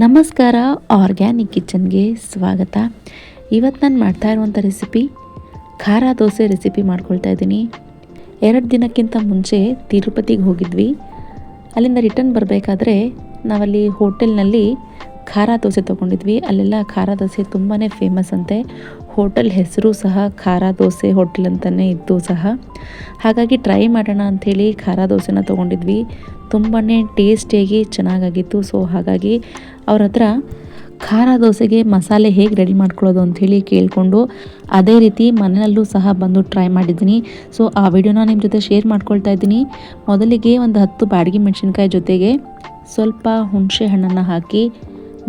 ನಮಸ್ಕಾರ, ಆರ್ಗ್ಯಾನಿಕ್ ಕಿಚನ್ಗೆ ಸ್ವಾಗತ. ಇವತ್ತು ನಾನು ಮಾಡ್ತಾ ಇರುವಂಥ ರೆಸಿಪಿ ಖಾರ ದೋಸೆ ರೆಸಿಪಿ ಮಾಡ್ಕೊಳ್ತಾ ಇದ್ದೀನಿ. 2 ದಿನಕ್ಕಿಂತ ಮುಂಚೆ ತಿರುಪತಿಗೆ ಹೋಗಿದ್ವಿ. ಅಲ್ಲಿಂದ ರಿಟರ್ನ್ ಬರಬೇಕಾದ್ರೆ ನಾವಲ್ಲಿ ಹೋಟೆಲ್ನಲ್ಲಿ ಖಾರ ದೋಸೆ ತೊಗೊಂಡಿದ್ವಿ. ಅಲ್ಲೆಲ್ಲ ಖಾರ ದೋಸೆ ತುಂಬಾ ಫೇಮಸ್ ಅಂತೆ. ಹೋಟೆಲ್ ಹೆಸರು ಸಹ ಖಾರ ದೋಸೆ ಹೋಟೆಲ್ ಅಂತಲೇ ಇತ್ತು ಸಹ. ಹಾಗಾಗಿ ಟ್ರೈ ಮಾಡೋಣ ಅಂಥೇಳಿ ಖಾರ ದೋಸೆನ ತೊಗೊಂಡಿದ್ವಿ. ತುಂಬಾ ಟೇಸ್ಟಿಯಾಗಿ ಚೆನ್ನಾಗಾಗಿತ್ತು. ಸೊ ಹಾಗಾಗಿ ಅವ್ರ ಹತ್ರ ಖಾರ ದೋಸೆಗೆ ಮಸಾಲೆ ಹೇಗೆ ರೆಡಿ ಮಾಡ್ಕೊಳ್ಳೋದು ಅಂಥೇಳಿ ಕೇಳಿಕೊಂಡು ಅದೇ ರೀತಿ ಮನೆಯಲ್ಲೂ ಸಹ ಬಂದು ಟ್ರೈ ಮಾಡಿದ್ದೀನಿ. ಸೊ ಆ ವಿಡಿಯೋನ ನಿಮ್ಮ ಜೊತೆ ಶೇರ್ ಮಾಡ್ಕೊಳ್ತಾ ಇದ್ದೀನಿ. ಮೊದಲಿಗೆ ಒಂದು 10 ಬ್ಯಾಡಗಿ ಮೆಣಸಿನ್ಕಾಯಿ ಜೊತೆಗೆ ಸ್ವಲ್ಪ ಹುಣಸೆ ಹಣ್ಣನ್ನು ಹಾಕಿ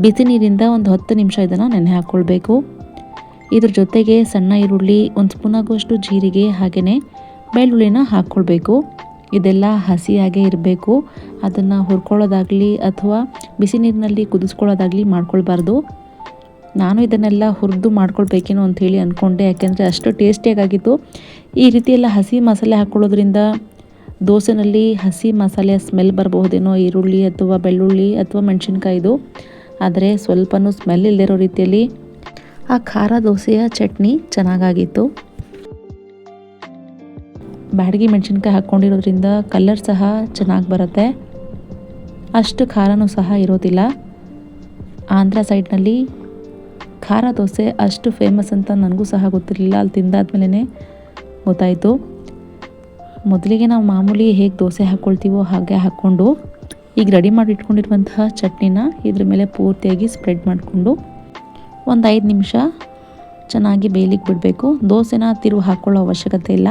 ಬಿಸಿ ನೀರಿಂದ ಒಂದು 10 ನಿಮಿಷ ಇದನ್ನು ನೆನೆ ಹಾಕ್ಕೊಳ್ಬೇಕು. ಇದ್ರ ಜೊತೆಗೆ ಸಣ್ಣ ಈರುಳ್ಳಿ, 1 ಸ್ಪೂನ್ ಆಗುವಷ್ಟು ಜೀರಿಗೆ, ಹಾಗೆಯೇ ಬೆಳ್ಳುಳ್ಳಿನ ಹಾಕ್ಕೊಳ್ಬೇಕು. ಇದೆಲ್ಲ ಹಸಿಯಾಗೇ ಇರಬೇಕು. ಅದನ್ನು ಹುರ್ಕೊಳ್ಳೋದಾಗಲಿ ಅಥವಾ ಬಿಸಿ ನೀರಿನಲ್ಲಿ ಕುದಿಸ್ಕೊಳ್ಳೋದಾಗಲಿ ಮಾಡ್ಕೊಳ್ಬಾರ್ದು. ನಾನು ಇದನ್ನೆಲ್ಲ ಹುರಿದು ಮಾಡ್ಕೊಳ್ಬೇಕೇನೋ ಅಂಥೇಳಿ ಅಂದ್ಕೊಂಡೆ, ಯಾಕೆಂದರೆ ಅಷ್ಟು ಟೇಸ್ಟಿಯಾಗಿತ್ತು. ಈ ರೀತಿ ಎಲ್ಲ ಹಸಿ ಮಸಾಲೆ ಹಾಕ್ಕೊಳ್ಳೋದ್ರಿಂದ ದೋಸೆನಲ್ಲಿ ಹಸಿ ಮಸಾಲೆಯ ಸ್ಮೆಲ್ ಬರಬಹುದೇನೋ, ಈರುಳ್ಳಿ ಅಥವಾ ಬೆಳ್ಳುಳ್ಳಿ ಅಥವಾ ಮೆಣಸಿನ್ಕಾಯಿದು. ಆದರೆ ಸ್ವಲ್ಪನೂ ಸ್ಮೆಲ್ ಇಲ್ಲದಿರೋ ರೀತಿಯಲ್ಲಿ ಆ ಖಾರ ದೋಸೆಯ ಚಟ್ನಿ ಚೆನ್ನಾಗಾಗಿತ್ತು. ಬ್ಯಾಡಗಿ ಮೆಣಸಿನ್ಕಾಯಿ ಹಾಕ್ಕೊಂಡಿರೋದ್ರಿಂದ ಕಲರ್ ಸಹ ಚೆನ್ನಾಗಿ ಬರುತ್ತೆ. ಅಷ್ಟು ಖಾರನೂ ಸಹ ಇರೋದಿಲ್ಲ. ಆಂಧ್ರ ಸೈಡ್ನಲ್ಲಿ ಖಾರ ದೋಸೆ ಅಷ್ಟು ಫೇಮಸ್ ಅಂತ ನನಗೂ ಸಹ ಗೊತ್ತಿರಲಿಲ್ಲ. ಅಲ್ಲಿ ತಿಂದಾದ್ಮೇಲೆ ಗೊತ್ತಾಯಿತು. ಮೊದಲಿಗೆ ನಾವು ಮಾಮೂಲಿ ಹೇಗೆ ದೋಸೆ ಹಾಕ್ಕೊಳ್ತೀವೋ ಹಾಗೆ ಹಾಕ್ಕೊಂಡು ಈಗ ರೆಡಿ ಮಾಡಿ ಇಟ್ಕೊಂಡಿರುವಂತಹ ಚಟ್ನಿನ ಇದ್ರ ಮೇಲೆ ಪೂರ್ತಿಯಾಗಿ ಸ್ಪ್ರೆಡ್ ಮಾಡಿಕೊಂಡು ಒಂದು 5 ನಿಮಿಷ ಚೆನ್ನಾಗಿ ಬೇಯಲಿಕ್ಕೆ ಬಿಡಬೇಕು. ದೋಸೆನ ತಿರುವು ಹಾಕ್ಕೊಳ್ಳೋ ಅವಶ್ಯಕತೆ ಇಲ್ಲ.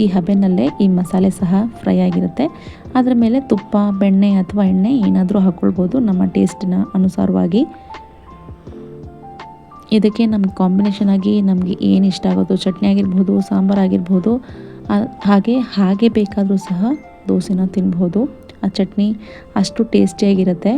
ಈ ಹಬೆನಲ್ಲೇ ಈ ಮಸಾಲೆ ಸಹ ಫ್ರೈ ಆಗಿರುತ್ತೆ. ಅದರ ಮೇಲೆ ತುಪ್ಪ, ಬೆಣ್ಣೆ ಅಥವಾ ಎಣ್ಣೆ ಏನಾದರೂ ಹಾಕ್ಕೊಳ್ಬೋದು ನಮ್ಮ ಟೇಸ್ಟಿನ ಅನುಸಾರವಾಗಿ. ಇದಕ್ಕೆ ನಮ್ಮ ಕಾಂಬಿನೇಷನ್ ಆಗಿ ನಮಗೆ ಏನು ಇಷ್ಟ ಆಗೋದು, ಚಟ್ನಿ ಆಗಿರ್ಬೋದು, ಸಾಂಬಾರು ಆಗಿರ್ಬೋದು, ಹಾಗೆ ಬೇಕಾದರೂ ಸಹ ದೋಸೆನ ತಿನ್ಬೋದು. ಆ ಚಟ್ನಿ ಅಷ್ಟು ಟೇಸ್ಟಿಯಾಗಿರುತ್ತೆ.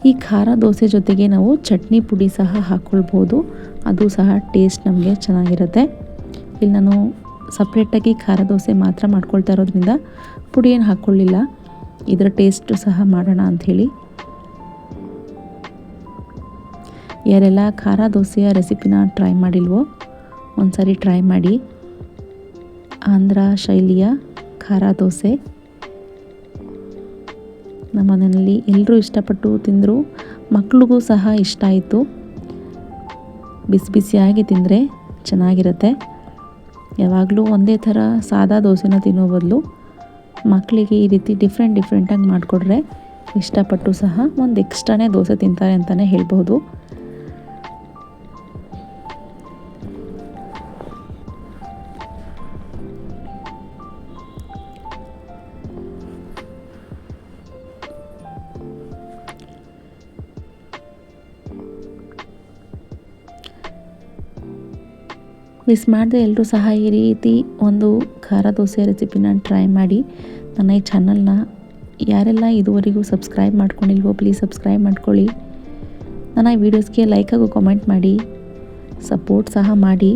ಈ ಖಾರ ದೋಸೆ ಜೊತೆಗೆ ನಾವು ಚಟ್ನಿ ಪುಡಿ ಸಹ ಹಾಕ್ಕೊಳ್ಬೋದು. ಅದು ಸಹ ಟೇಸ್ಟ್ ನಮಗೆ ಚೆನ್ನಾಗಿರುತ್ತೆ. ಇಲ್ಲಿ ನಾನು ಸಪ್ರೇಟಾಗಿ ಖಾರ ದೋಸೆ ಮಾತ್ರ ಮಾಡ್ಕೊಳ್ತಾ ಇರೋದ್ರಿಂದ ಪುಡಿ ಏನು ಹಾಕ್ಕೊಳ್ಳಿಲ್ಲ. ಇದರ ಟೇಸ್ಟು ಸಹ ಮಾಡೋಣ ಅಂಥೇಳಿ. ಯಾರೆಲ್ಲ ಖಾರ ದೋಸೆಯ ರೆಸಿಪಿನ ಟ್ರೈ ಮಾಡಿಲ್ವೋ ಒಂದು ಸಾರಿ ಟ್ರೈ ಮಾಡಿ. ಆಂಧ್ರ ಶೈಲಿಯ ಖಾರ ದೋಸೆ ನಮ್ಮ ಮನೆಯಲ್ಲಿ ಎಲ್ಲರೂ ಇಷ್ಟಪಟ್ಟು ತಿಂದರು. ಮಕ್ಳಿಗೂ ಸಹ ಇಷ್ಟ ಆಯಿತು. ಬಿಸಿ ಬಿಸಿಯಾಗಿ ತಿಂದರೆ ಚೆನ್ನಾಗಿರುತ್ತೆ. ಯಾವಾಗಲೂ ಒಂದೇ ಥರ ಸಾದಾ ದೋಸೆನ ತಿನ್ನೋ ಬದಲು ಮಕ್ಕಳಿಗೆ ಈ ರೀತಿ ಡಿಫ್ರೆಂಟಾಗಿ ಮಾಡಿಕೊಡ್ರೆ ಇಷ್ಟಪಟ್ಟು ಸಹ ಒಂದು ಎಕ್ಸ್ಟ್ರಾನೇ ದೋಸೆ ತಿಂತಾರೆ ಅಂತಲೇ ಹೇಳ್ಬೋದು. ಮಿಸ್ ಮಾಡದೆ ಎಲ್ಲರೂ ಸಹ ಈ ರೀತಿ ಒಂದು ಖಾರ ದೋಸೆ ರೆಸಿಪಿನ ಟ್ರೈ ಮಾಡಿ. ನನ್ನ ಈ ಚಾನಲ್ನ ಯಾರೆಲ್ಲ ಇದುವರೆಗೂ ಸಬ್ಸ್ಕ್ರೈಬ್ ಮಾಡ್ಕೊಂಡಿಲ್ವೋ ಪ್ಲೀಸ್ ಸಬ್ಸ್ಕ್ರೈಬ್ ಮಾಡ್ಕೊಳ್ಳಿ. ನನ್ನ ಈ ವಿಡಿಯೋಸ್ಗೆ ಲೈಕ್ ಹಾಗೂ ಕಾಮೆಂಟ್ ಮಾಡಿ, ಸಪೋರ್ಟ್ ಸಹ ಮಾಡಿ.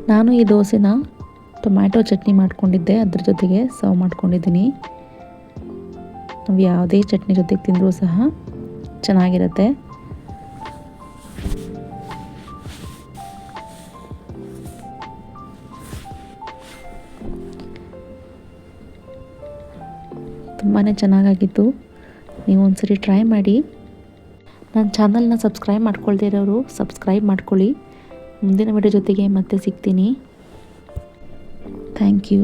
ನಾನು ಈ ದೋಸೆನ ಟೊಮ್ಯಾಟೊ ಚಟ್ನಿ ಮಾಡ್ಕೊಂಡಿದ್ದೆ, ಅದ್ರ ಜೊತೆಗೆ ಸರ್ವ್ ಮಾಡ್ಕೊಂಡಿದ್ದೀನಿ. ನಾವು ಯಾವುದೇ ಚಟ್ನಿ ಜೊತೆಗೆ ತಿಂದರೂ ಸಹ ಚೆನ್ನಾಗಿರುತ್ತೆ. ತುಂಬಾ ಚೆನ್ನಾಗಾಗಿತ್ತು. ನೀವು ಒಂದ್ಸರಿ ಟ್ರೈ ಮಾಡಿ. ನನ್ನ ಚಾನಲ್ನ ಸಬ್ಸ್ಕ್ರೈಬ್ ಮಾಡ್ಕೊಳ್ದೇ ಇರೋರು ಸಬ್ಸ್ಕ್ರೈಬ್ ಮಾಡ್ಕೊಳ್ಳಿ. ಮುಂದಿನ ವಿಡಿಯೋ ಜೊತೆಗೆ ಮತ್ತೆ ಸಿಗ್ತೀನಿ. Thank you.